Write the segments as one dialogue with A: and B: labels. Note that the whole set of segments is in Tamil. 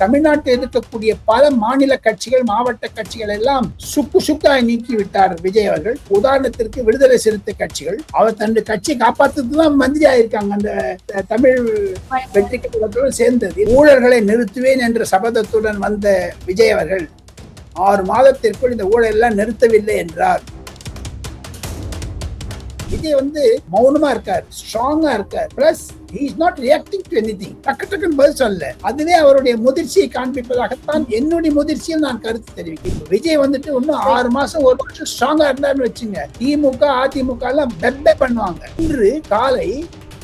A: தமிழ்நாட்டில் இருக்கக்கூடிய பல மாநில கட்சிகள், மாவட்ட கட்சிகள் எல்லாம் சுக்காய் நீக்கி விட்டார் விஜய் அவர்கள். உதாரணத்திற்கு விடுதலை சிறுத்தை கட்சிகள், அவர் தன்னுடைய கட்சியை காப்பாற்றுறதுதான் மந்திரி ஆயிருக்காங்க. அந்த தமிழ் வெற்றி கழகத்துடன் சேர்ந்தது. ஊழல்களை நிறுத்துவேன் என்ற சபதத்துடன் வந்த விஜய் அவர்கள் 6 மாதத்திற்குள் இந்த ஊழல் எல்லாம் நிறுத்தவில்லை என்றார். விஜய் மௌனமா இருக்கார், ஸ்ட்ராங்கா இருக்கார். Plus he is not reacting to anything. டக்குன்னு பதில் சொல்ல. அதுவே அவருடைய முதிர்ச்சியை காண்பிப்பதாகத்தான் என்னுடைய முதிர்ச்சியில் நான் கருத்து தெரிவிக்கிறேன். விஜய் இன்னும் 6 மாசம் 1 வருஷம் ஸ்ட்ராங்கா இருந்தாருன்னு வச்சுங்க, திமுக அதிமுக எல்லாம் பெப்பே பண்ணுவாங்க. இன்று காலை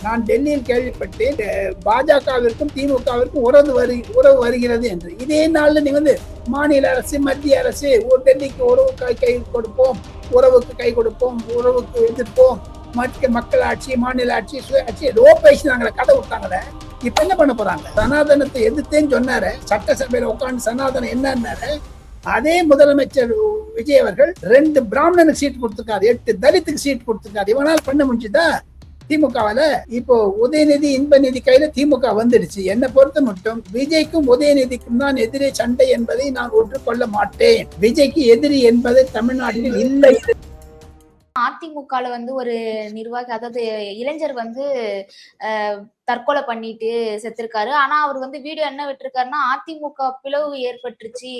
A: நான் டெல்லியில் கேள்விப்பட்டேன், பாஜகவிற்கும் திமுகவிற்கும் உறவு வருகிறது என்று. இதே நாள்ல நீ மாநில அரசு, மத்திய அரசு டெல்லிக்கு உறவு கை கொடுப்போம், உறவுக்கு கை கொடுப்போம், உறவுக்கு எதிர்ப்போம், மக்கள் ஆட்சி, மாநில ஆட்சி, சுயாட்சி ஏதோ பேசினாங்களே, கதை விட்டாங்களே. இப்ப என்ன பண்ண போறாங்க? சனாதனத்தை எதிர்த்தேன்னு சொன்னாரு, சட்டசபையில உட்காந்து சனாதனம் என்னன்னாரு. அதே முதலமைச்சர் விஜய் அவர்கள் 2 பிராமணனுக்கு சீட் கொடுத்திருக்காரு, 8 தலித்துக்கு சீட் கொடுத்திருக்காரு. இவனால் பண்ண முடிஞ்சுதா? திமுகவில் இப்போ உதயநிதி, இன்பநிதி கையில திமுக வந்துடுச்சு. என்னை பொறுத்த மட்டும் விஜய்க்கும் உதயநிதிக்கும் தான் எதிரே சண்டை என்பதை நான் ஒற்றுக்கொள்ள மாட்டேன். விஜய்க்கு எதிரி என்பது தமிழ்நாட்டில் இல்லை.
B: அதிமுகல ஒரு நிர்வாகி, அதாவது இளைஞர் தற்கொலை பண்ணிட்டு செத்துருக்காரு. ஆனா அவர் வீடியோ என்ன விட்டுருக்காருன்னா, அதிமுக பிளவு ஏற்பட்டுருச்சு,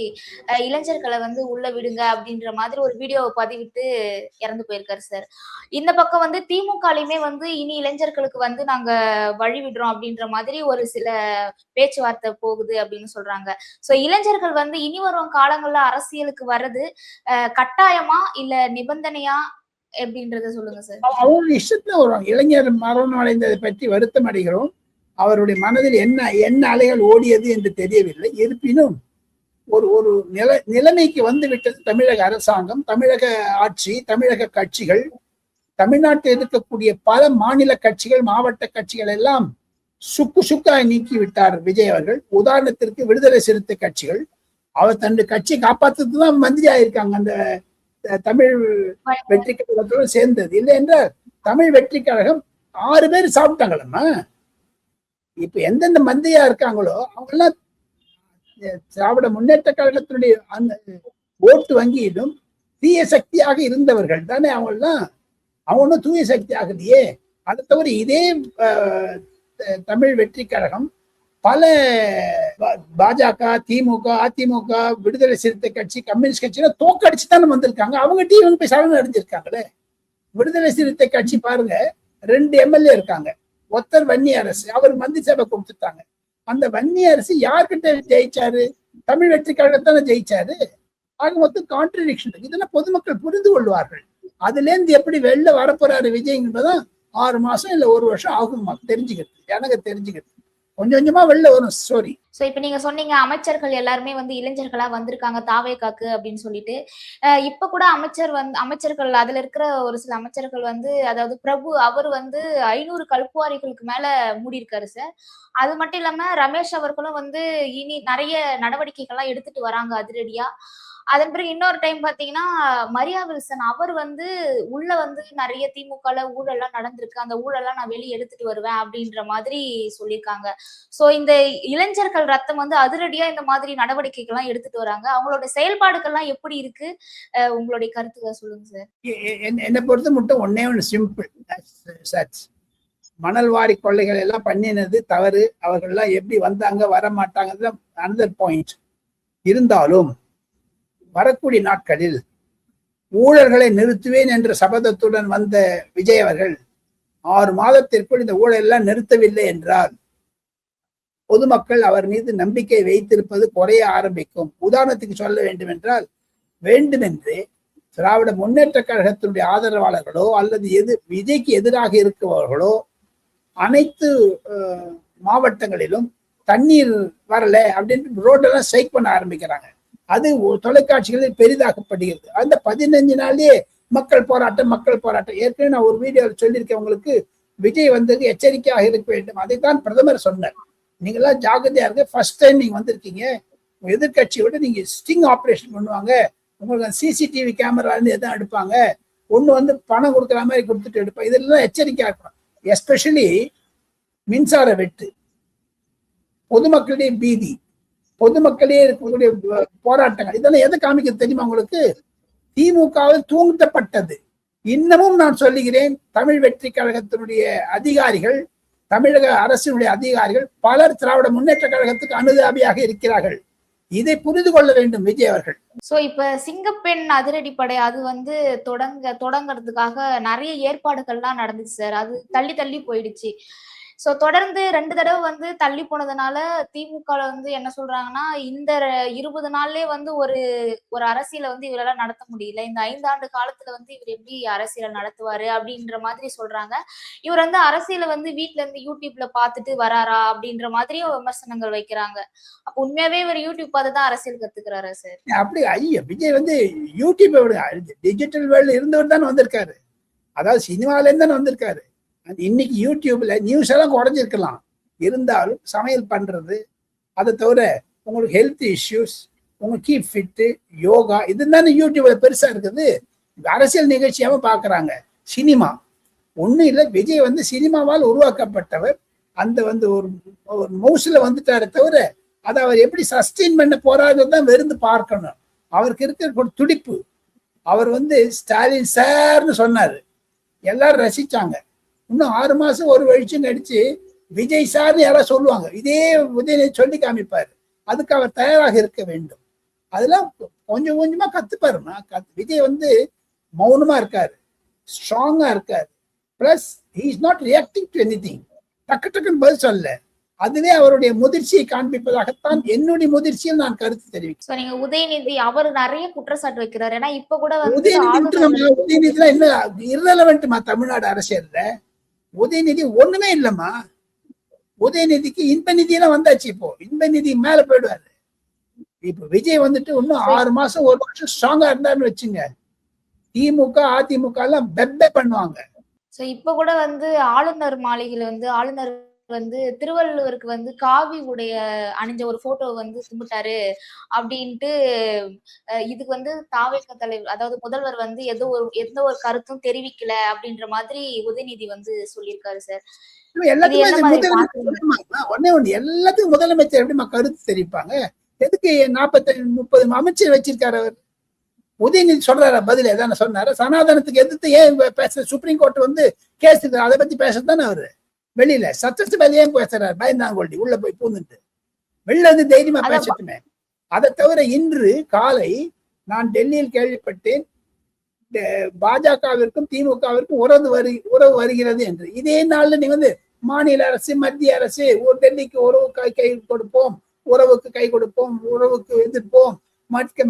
B: இளைஞர்களை உள்ள விடுங்க அப்படின்ற மாதிரி ஒரு வீடியோ பதிவிட்டு இறந்து போயிருக்காரு சார். இந்த பக்கம் திமுகலையுமே இனி இளைஞர்களுக்கு நாங்க வழி விடுறோம் அப்படின்ற மாதிரி ஒரு சில பேச்சுவார்த்தை போகுது அப்படின்னு சொல்றாங்க. சோ இளைஞர்கள் இனி வரும் காலங்கள்ல அரசியலுக்கு வர்றது கட்டாயமா இல்ல நிபந்தனையா எப்படின்றத சொல்லுங்க சார்.
A: அவருடைய இஷ்டத்துல வருவாங்க. இளைஞர் மரணம் அடைந்ததை பற்றி வருத்தம் அடைகிறோம். அவருடைய மனதில் என்ன அலைகள் ஓடியது என்று தெரியவில்லை. இருப்பினும் ஒரு நிலைமைக்கு விட்டது தமிழக அரசாங்கம், தமிழக ஆட்சி, தமிழக கட்சிகள். தமிழ்நாட்டில் இருக்கக்கூடிய பல மாநில கட்சிகள், மாவட்ட கட்சிகள் எல்லாம் சுக்காய் நீக்கி விட்டார் விஜய் அவர்கள். உதாரணத்திற்கு விடுதலை சிறுத்தை கட்சிகள், அவர் தன்னுடைய கட்சியை காப்பாற்றுறதுதான் மந்திரி ஆயிருக்காங்க. அந்த தமிழ் வெற்றி கழகத்துடன் சேர்ந்தது. இல்லை என்றால் தமிழ் வெற்றி கழகம் 6 பேர் சாப்பிட்டாங்களம்மா. இப்ப எந்தெந்த மந்திரியா இருக்காங்களோ அவங்க எல்லாம் திராவிட முன்னேற்ற கழகத்தினுடைய அந்த ஓட்டு வங்கியிலும் தீய சக்தியாக இருந்தவர்கள் தானே. அவங்க தூய சக்தி ஆகலையே. அதை தவிர இதே தமிழ் வெற்றி கழகம் பல பாஜக, திமுக, அதிமுக, விடுதலை சிறுத்தை கட்சி, கம்யூனிஸ்ட் கட்சியில தோக்கடிச்சு தானே வந்திருக்காங்க. அவங்க இவங்க போய் சரண் அடைஞ்சிருக்காங்களே. விடுதலை சிறுத்தை கட்சி பாருங்க, 2 எம்எல்ஏ இருக்காங்க. ஒருத்தர் வன்னி அரசு, அவர் மந்திரி சபை கொடுத்துட்டாங்க. அந்த வன்னி அரசு யார்கிட்ட ஜெயிச்சாரு? தமிழ் வெற்றி கழகத்தானே ஜெயிச்சாரு. ஆக மொத்தம் கான்ட்ரடிக்ஷன். இதெல்லாம் பொதுமக்கள் புரிந்து கொள்வார்கள். அதுல இருந்து எப்படி வெளில வரப்போறாரு விஜய் என்பதான் 6 மாசம் இல்ல 1 வருஷம் ஆகுமா தெரிஞ்சுக்கிறது. எனக்கு தெரிஞ்சுக்கிறது கொஞ்சம் கொஞ்சமா வெளில வரும் ஸ்டோரி.
B: சோ இப்ப நீங்க சொன்னீங்க அமைச்சர்கள் எல்லாருமே இளைஞர்களா வந்திருக்காங்க தாவேகாக்கு அப்படின்னு சொல்லிட்டு. இப்ப கூட அமைச்சர்கள் அதுல இருக்கிற ஒரு சில அமைச்சர்கள் அதாவது பிரபு அவர் 500 கல்குவாரிகளுக்கு மேல மூடி இருக்காரு சார். அது மட்டும் இல்லாம ரமேஷ் அவர்களும் இனி நிறைய நடவடிக்கைகள்லாம் எடுத்துட்டு வராங்க அதிரடியா. அதன் பிறகு இன்னொரு டைம் பாத்தீங்கன்னா மரியா வில்சன் அவர் உள்ள நிறைய திமுகல ஊழல்லாம் நடந்திருக்கு, அந்த ஊழல்லாம் நான் வெளியே எடுத்துட்டு வருவேன் அப்படின்ற மாதிரி சொல்லியிருக்காங்க. சோ இந்த இளைஞர்கள் ரத்தம் அதிரடியா இந்த மாதிரி நடவடிக்கைகள் எல்லாம் எடுத்துட்டு வராங்க. அவங்களோட செயல்பாடுகள்லாம் எப்படி இருக்கு? உங்களுடைய கருத்துக்களை சொல்லுங்க சார்.
A: என்னை பொறுத்த மட்டும் ஒண்ணு சிம்பிள். மணல் வாரி கொள்ளைகள் எல்லாம் பண்ணினது தவறு. அவர்கள் எல்லாம் எப்படி வந்தாங்க, வர மாட்டாங்க, அனதர் பாயிண்ட். இருந்தாலும் வரக்கூடிய நாட்களில் ஊழல்களை நிறுத்துவேன் என்ற சபதத்துடன் வந்த விஜய் அவர்கள் 6 மாதத்திற்குள் இந்த ஊழல் எல்லாம் நிறுத்தவில்லை என்றால் பொதுமக்கள் அவர் மீது நம்பிக்கை வைத்திருப்பது குறைய ஆரம்பிக்கும். உதாரணத்துக்கு சொல்ல வேண்டும் என்றால், வேண்டுமென்று திராவிட முன்னேற்ற கழகத்தினுடைய ஆதரவாளர்களோ அல்லது விஜய்க்கு எதிராக இருக்கிறவர்களோ அனைத்து மாவட்டங்களிலும் தண்ணீர் வரல அப்படின்னு ரோடெல்லாம் ஸ்ட்ரைக் பண்ண ஆரம்பிக்கிறாங்க. அது தொலைக்காட்சிகளில் பெரிதாக்கப்படுகிறது. அந்த 15 நாள்லயே மக்கள் போராட்டம். ஏற்கனவே நான் ஒரு வீடியோவில் சொல்லியிருக்கேன் உங்களுக்கு, விஜய் எச்சரிக்கையாக இருக்க வேண்டும். அதைத்தான் பிரதமர் சொன்னார். நீங்களாம் ஜாகிரதையா இருக்க. ஃபர்ஸ்ட் டைம் நீங்க வந்திருக்கீங்க, எதிர்கட்சியோட நீங்க ஸ்டிங் ஆப்ரேஷன் பண்ணுவாங்க, உங்களுக்கு சிசிடிவி கேமரா எதுவும் எடுப்பாங்க, ஒண்ணு பணம் கொடுக்குற மாதிரி கொடுத்துட்டு எடுப்பாங்க. இதெல்லாம் எச்சரிக்கையா இருக்கணும். எஸ்பெஷலி மின்சார வெட்டு, பொதுமக்களுடைய பீதி, பொதுமக்களே இருக்கக்கூடிய போராட்டங்கள் இதெல்லாம் எதை காமிக்கிறது தெரியுமா உங்களுக்கு? திமுகவில் தூண்டப்பட்டது. இன்னமும் நான் சொல்லுகிறேன், தமிழ் வெற்றி கழகத்தினுடைய அதிகாரிகள், தமிழக அரசினுடைய அதிகாரிகள் பலர் திராவிட முன்னேற்ற கழகத்துக்கு அனுதாபியாக இருக்கிறார்கள். இதை புரிந்து கொள்ள வேண்டும் விஜய் அவர்கள்.
B: சோ இப்ப சிங்கப்பெண் அதிரடிப்படை அது வந்து தொடங்குறதுக்காக நிறைய ஏற்பாடுகள்லாம் நடந்துச்சு சார். அது தள்ளி தள்ளி போயிடுச்சு. சோ தொடர்ந்து 2 தடவை வந்து தள்ளி போனதுனால திமுக வந்து என்ன சொல்றாங்கன்னா, இந்த 20 நாள்லயே வந்து ஒரு அரசியலை வந்து இவரால நடத்த முடியல. இந்த 5 ஆண்டு காலத்துல வந்து இவர் எப்படி அரசியலை நடத்துவாரு அப்படின்ற மாதிரி சொல்றாங்க. இவர் வந்து அரசியலை வந்து வீட்ல இருந்து யூடியூப்ல பார்த்துட்டு வராரா அப்படின்ற மாதிரியும் விமர்சனங்கள் வைக்கிறாங்க. அப்ப உண்மையாவே இவர் யூடியூப் பார்த்து தான் அரசியல் கத்துக்கிறாரா சார்?
A: அப்படி ஐயா, விஜய் வந்து யூடியூப் டிஜிட்டல் வேர்ல்டு இருந்தவர் தானே வந்திருக்காரு. அதாவது சினிமால இருந்து தானே வந்திருக்காரு. இன்னைக்கு யூடியூப்ல நியூஸ் எல்லாம் குறைஞ்சிருக்கலாம், இருந்தாலும் சமையல் பண்றது, அதை தவிர உங்களுக்கு ஹெல்த் இஷ்யூஸ், உங்க கீப் ஃபிட்டு, யோகா, இது தானே யூடியூப்ல பெருசா இருக்குது. அரசியல் நிகழ்ச்சியாம பாக்குறாங்க. சினிமா ஒண்ணும் இல்லை. விஜய் வந்து சினிமாவால் உருவாக்கப்பட்டவர். அந்த வந்து ஒரு மவுஸ்ல வந்துட்டாரு தவிர அதை அவர் எப்படி சஸ்டெயின் பண்ண போறாருதான் வெறுந்து பார்க்கணும். அவருக்கு இருக்கிற ஒரு துடிப்பு. அவர் வந்து ஸ்டாலின் சார்னு சொன்னாரு, எல்லாரும் ரசிச்சாங்க. இன்னும் 6 மாசம் ஒரு வெளிச்சம் நடிச்சு விஜய் சார்னு யாராவது சொல்லுவாங்க, இதே உதயநிதி சொல்லி காமிப்பாரு. அதுக்கு அவர் தயாராக இருக்க வேண்டும். அதெல்லாம் கொஞ்சம் கொஞ்சமா கத்துப்பாருமா. விஜய் வந்து மௌனமா இருக்காரு, ஸ்ட்ராங்கா இருக்காரு. Plus he is not reacting to anything. டக்கு டக்குன்னு பதில் சொல்ல, அதுவே அவருடைய முதிர்ச்சியை காண்பிப்பதாகத்தான் என்னுடைய முதிர்ச்சியில் நான் கருத்து தெரிவிக்கிறேன்.
B: நீங்க உதயநிதி அவர் நிறைய குற்றச்சாட்டு வைக்கிறாரு. ஏன்னா இப்ப கூட
A: உதயநிதி என்ன இரலவென்ட்மா தமிழ்நாடு அரசியல்ல. உதயநிதி ஒண்ணுமே இல்லம்மா. உதயநிதிக்கு இன்ப நிதி எல்லாம் வந்தாச்சு. இப்போ இன்ப நிதி மேல போயிடுவாரு. இப்ப விஜய் வந்துட்டு இன்னும் 6 மாசம் 1 வருஷம் ஸ்ட்ராங்கா இருந்தாருன்னு வச்சுங்க, திமுக அதிமுக எல்லாம் பெப்பே பண்ணுவாங்க.
B: சோ இப்ப கூட வந்து ஆளுநர் மாளிகையில வந்து ஆளுநர் வந்து திருவள்ளுவருக்கு வந்து காவி உடைய அணிஞ்ச ஒரு போட்டோ வந்து கும்பிட்டாரு அப்படின்ட்டு இதுக்கு வந்து தாவேக தலைவர் அதாவது முதல்வர் வந்து எந்த ஒரு கருத்தும் தெரிவிக்கல அப்படின்ற மாதிரி உதயநிதி வந்து சொல்லியிருக்காரு சார்.
A: எல்லாத்துக்கும் முதலமைச்சர் எப்படிமா கருத்து தெரிவிப்பாங்க? எதுக்கு 40-30 அமைச்சர் வச்சிருக்காரு அவர்? உதயநிதி சொல்றாரு பதில் எதான சொன்னாரு? சனாதனத்துக்கு எதிர்த்து ஏன் பேச சுப்ரீம் கோர்ட் வந்து கேஸ் அதை பத்தி பேசத்தானே அவரு வெளியில சட்டசபையில ஏன் பேசுறாரு? பயந்தாங்கொண்டி உள்ள போய் பூந்துட்டு வெளில வந்து தைரியமா பேசட்டுமே. அதை தவிர இன்று காலை நான் டெல்லியில் கேள்விப்பட்டேன், பாஜகவிற்கும் திமுகவிற்கும் உறவு வருகிறது என்று. இதே நாள்ல நீ வந்து மாநில அரசு மத்திய அரசு ஒரு டெல்லிக்கு உறவு கை கொடுப்போம், உறவுக்கு கை கொடுப்போம், உறவுக்கு எதிர்ப்போம்,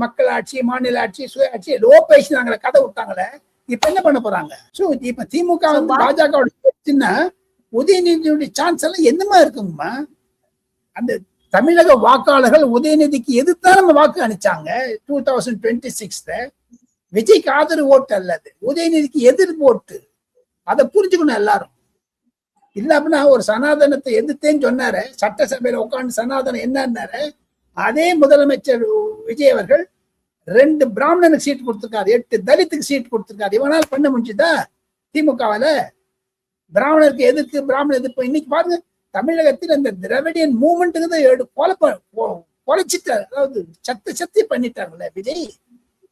A: மக்கள் ஆட்சி, மாநில ஆட்சி, சுய ஆட்சி ஏதோ பேசினாங்களே, கதை விட்டாங்களே. இப்ப என்ன பண்ண போறாங்க? சோ இப்ப திமுக வந்து பாஜக உதயநிதியுடைய சான்ஸ் எல்லாம் என்னமா இருக்குங்கம்மா? அந்த தமிழக வாக்காளர்கள் உதயநிதிக்கு எதிர்த்தான் நம்ம வாக்கு அளிச்சாங்க 2026. விஜய்க்கு ஆதரவு ஓட்டு அல்லது உதயநிதிக்கு எதிர் ஓட்டு. அதை புரிஞ்சுக்கணும் எல்லாரும். இல்ல அப்படின்னா ஒரு சனாதனத்தை எதிர்த்தேன்னு சொன்னாரு, சட்டசபையில உட்காந்து சனாதனம் என்னன்னாரு. அதே முதலமைச்சர் விஜய் அவர்கள் 2 பிராமணனுக்கு சீட் கொடுத்திருக்காரு, 8 தலித்துக்கு சீட் கொடுத்திருக்காரு. இவனால் பண்ண முடிஞ்சுதா திமுகவால? பிராமணருக்கு எதிர்க்கு பிராமண எதிர்ப்பு. இன்னைக்கு பாருங்க, தமிழகத்தில் அந்த திராவிடியன் மூவ்மெண்ட்டுக்கு குறைச்சிட்டாரு. அதாவது சத்தி பண்ணிட்டாங்களே விஜய்,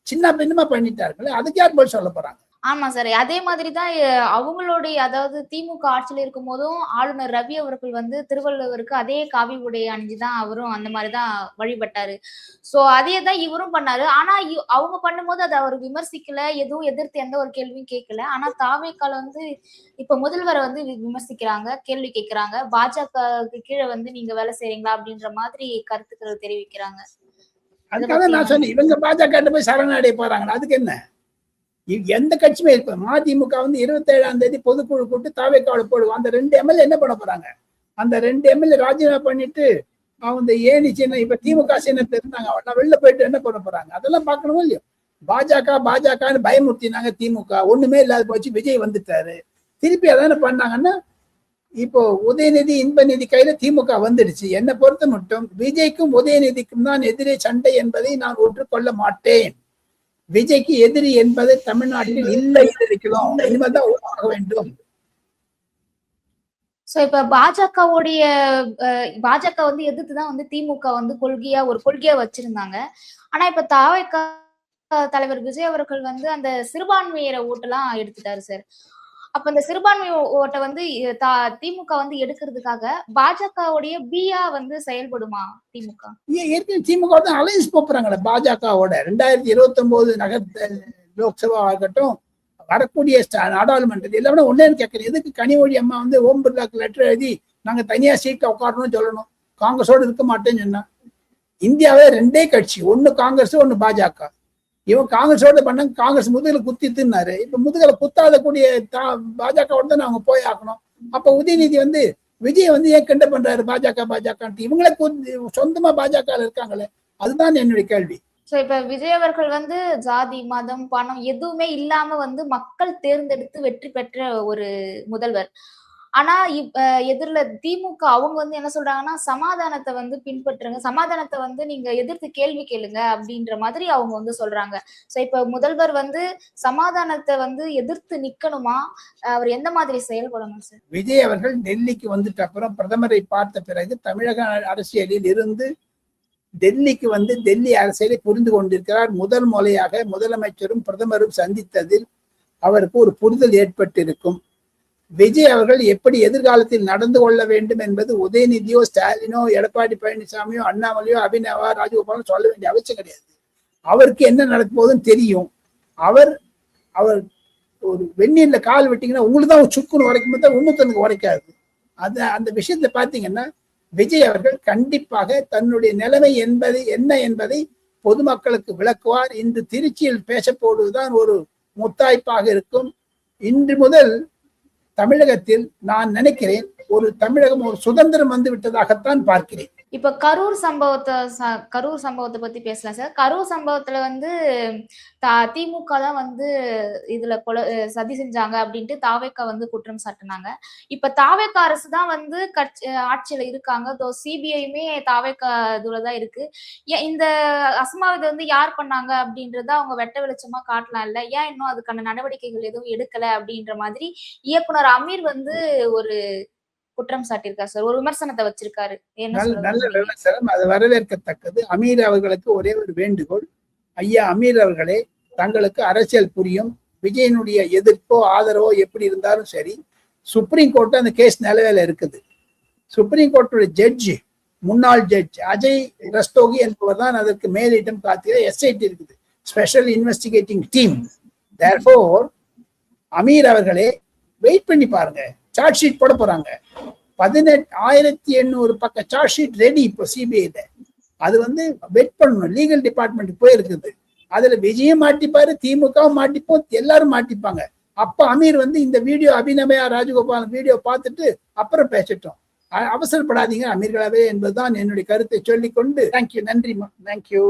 A: சின்ன பின்னமா பண்ணிட்டார்களே. அதுக்கு யார் போய் சொல்ல போறாங்க?
B: ஆமா சார். அதே மாதிரிதான் அவங்களுடைய அதாவது திமுக ஆட்சியில இருக்கும் போதும் ஆளுநர் ரவி அவர்கள் வந்து திருவள்ளுவருக்கு அதே காவி உடை அணிஞ்சுதான் அவரும் அந்த மாதிரிதான் வழிபட்டாரு. சோ அதேதான் இவரும் பண்ணாரு. ஆனா அவங்க பண்ணும்போது அதை அவர் விமர்சிக்கல, எதுவும் எதிர்த்து எந்த ஒரு கேள்வியும் கேட்கல. ஆனா தாவேக்கால வந்து இப்ப முதல்வரை வந்து விமர்சிக்கிறாங்க, கேள்வி கேட்கிறாங்க. பாஜகவுக்கு கீழே வந்து நீங்க வேலை செய்றீங்களா அப்படின்ற மாதிரி கருத்துக்கள் தெரிவிக்கிறாங்க.
A: அதுக்காக நான் சொன்னேன், இவங்க பாஜக போய் சரணடைய போறாங்க. அதுக்கு என்ன? எந்த கட்சியுமே இருப்ப மதிமுக வந்து 27ஆம் தேதி பொதுக்குழு கூட்டு தாவேக்காவை போடுவோம். அந்த 2 எம்எல்ஏ என்ன பண்ண போறாங்க? அந்த 2 எம்எல்ஏ ராஜினாமா பண்ணிட்டு அவங்க ஏணி சின்ன இப்ப திமுக சின்னத்துல இருந்தாங்க, அவன் வெளில போயிட்டு என்ன பண்ண போறாங்க? அதெல்லாம் பார்க்கணுமோ இல்லையோ. பாஜகன்னு பயமுறுத்தினாங்க. திமுக ஒண்ணுமே இல்லாத போச்சு, விஜய் வந்துட்டாரு. திருப்பி அதான பண்ணாங்கன்னா இப்போ உதயநிதி இன்ப நிதி கையில திமுக வந்துடுச்சு. என்னை பொறுத்த மட்டும் விஜய்க்கும் உதயநிதிக்கும் தான் எதிரே சண்டை என்பதை நான் ஒற்றுக்கொள்ள மாட்டேன். விஜய்க்கு எதிரி என்பது தமிழ்நாட்டில் இல்லை இருக்கிறோம். இனிமேதான் உருவாக வேண்டும்.
B: சோ இப்ப பாஜகவுடைய பாஜக வந்து எதிர்த்துதான் வந்து திமுக வந்து ஒரு கொள்கையா வச்சிருந்தாங்க. ஆனா இப்ப தாவேகா தலைவர் விஜய் அவர்கள் வந்து அந்த சிறுபான்மையர ஓட்டெல்லாம் எடுத்துட்டாரு சார். அப்ப அந்த சிறுபான்மை ஓட்ட வந்து திமுக வந்து எடுக்கிறதுக்காக பாஜகவுடைய பியா வந்து செயல்படுமா திமுக?
A: ஏற்கனவே திமுக தான் அலையன்ஸ் போறாங்களே பாஜகவோட 2029 லோக்சபா ஆகட்டும், வரக்கூடிய நாடாளுமன்றத்தில் எல்லாமே ஒன்னே கேட்கறேன். எதுக்கு கனிமொழி அம்மா வந்து ஓம் பிர்லாக்கு லெட்டர் எழுதி நாங்க தனியா சீட்ல உட்காரணும்னு சொல்லணும்? காங்கிரஸோடு இருக்க மாட்டேன்னு சொன்னா. இந்தியாவே 2 கட்சி, ஒன்னு காங்கிரஸ் ஒன்னு பாஜக. இவன் காங்கிரஸோட பண்ண காங்கிரஸ் முதுகுல குத்தித்துனாரு. இப்ப முதுகுல குத்தாத கூடிய பாஜகவோட தான் அவங்க போய் ஆக்கணும். அப்ப உதயநிதி வந்து விஜய் வந்து ஏன் கிண்ட பண்றாரு பாஜக இவங்களே சொந்தமா பாஜக இருக்காங்களே, அதுதான் என்னுடைய கேள்வி.
B: சோ இப்ப விஜய் அவர்கள் வந்து ஜாதி மதம் பணம் எதுவுமே இல்லாம வந்து மக்கள் தேர்ந்தெடுத்து வெற்றி பெற்ற ஒரு முதல்வர். ஆனா எதிரில திமுக அவங்க வந்து என்ன சொல்றாங்கன்னா சமாதானத்தை வந்து பின்பற்றுங்க, சமாதானத்தை வந்து நீங்க எதிர்த்து கேள்வி கேளுங்க அப்படின்ற மாதிரி அவங்க வந்து சொல்றாங்க. சோ இப்ப முதல்வர் வந்து சமாதானத்தை வந்து எதிர்த்து நிக்கணுமா, அவர் எந்த மாதிரி செயல்படணும் சார்?
A: விஜய் அவர்கள் டெல்லிக்கு வந்துட்ட அப்புறம் பிரதமரை பார்த்த பிறகு தமிழக அரசியலில் இருந்து டெல்லிக்கு வந்து டெல்லி அரசியலை புரிந்து கொண்டிருக்கிறார். முதல் முறையாக முதலமைச்சரும் பிரதமரும் சந்தித்ததில் அவருக்கு ஒரு புரிதல் ஏற்பட்டிருக்கும். விஜய் அவர்கள் எப்படி எதிர்காலத்தில் நடந்து கொள்ள வேண்டும் என்பது உதயநிதியோ ஸ்டாலினோ எடப்பாடி பழனிசாமியோ அண்ணாமலையோ அபிநவா ராஜகோபாலோ சொல்ல வேண்டிய அவசியம் கிடையாது. அவருக்கு என்ன நடக்கும் போதுன்னு தெரியும். அவர் அவர் ஒரு வெந்நீர்ல கால் விட்டீங்கன்னா உங்களுக்கு தான் சுக்குன்னு உரைக்கும் போது இன்னொருத்தனுக்கு உரைக்காது. அந்த விஷயத்தை பார்த்தீங்கன்னா விஜய் அவர்கள் கண்டிப்பாக தன்னுடைய நிலைமை என்ன என்பதை பொதுமக்களுக்கு விளக்குவார். இன்று திருச்சியில் பேச போடுவதுதான் ஒரு முத்தாய்ப்பாக இருக்கும். இன்று முதல் தமிழகத்தில் நான் நினைக்கிறேன் ஒரு தமிழகம் ஒரு சுதந்திரம் வந்து விட்டதாகத்தான் பார்க்கிறேன்.
B: இப்ப கரூர் சம்பவத்தை பத்தி பேசலாம் சார். கரூர் சம்பவத்துல வந்து திமுக தான் வந்து இதுல சதி செஞ்சாங்க அப்படின்ட்டு தாவேகா வந்து குற்றம் சாட்டினாங்க. இப்ப தாவேகா அரசு தான் வந்து ஆட்சியில இருக்காங்க. சிபிஐயுமே தாவேகா இதுலதான் இருக்கு. இந்த அசம்பாவிதம் வந்து யார் பண்ணாங்க அப்படின்றத அவங்க வெட்ட வெளிச்சமா காட்டலாம் இல்ல? ஏன் இன்னும் அதுக்கான நடவடிக்கைகள் எதுவும் எடுக்கல அப்படின்ற மாதிரி இயக்குனர் அமீர் வந்து ஒரு குற்றம் சாட்டியிருக்காரு சார். ஒரு விமர்சனத்தை வச்சிருக்காரு.
A: நல்ல விமர்சனம், அது வரவேற்கத்தக்கது. அமீர் அவர்களுக்கு ஒரே ஒரு வேண்டுகோள், ஐயா அமீர் அவர்களே, தங்களுக்கு அரசியல் புரியும். விஜயனுடைய எதிர்ப்போ ஆதரவோ எப்படி இருந்தாலும் சரி, சுப்ரீம் கோர்ட் அந்த கேஸ் நிலவேல இருக்குது. சுப்ரீம் கோர்ட்டுடைய ஜட்ஜி, முன்னாள் ஜட்ஜ் அஜய் ரஸ்தோகி என்பவர் தான் அதற்கு மேலிடம் காத்திர எஸ்ஐடி இருக்குது, special investigating team. Therefore Amir அவர்களே வெயிட் பண்ணி பாருங்க. சார்ஜ் ஷீட் போட போறாங்க. 18,800 பக்க சார்ஜ் ஷீட் ரெடி இப்போ சிபிஐல. அது வந்து வெயிட் பண்ணணும், லீகல் டிபார்ட்மெண்ட் போயிருக்குது. அதுல விஜயம் மாட்டிப்பாரு, திமுகவும் மாட்டிப்போம், எல்லாரும் மாட்டிப்பாங்க. அப்ப அமீர் வந்து இந்த வீடியோ அபிநவயா ராஜகோபாலன் வீடியோ பார்த்துட்டு அப்புறம் பேசட்டும். அவசரப்படாதீங்க அமீர்களாவே என்பதுதான் என்னுடைய கருத்தை சொல்லிக்கொண்டு தேங்க்யூ, நன்றிமா, தேங்க்யூ.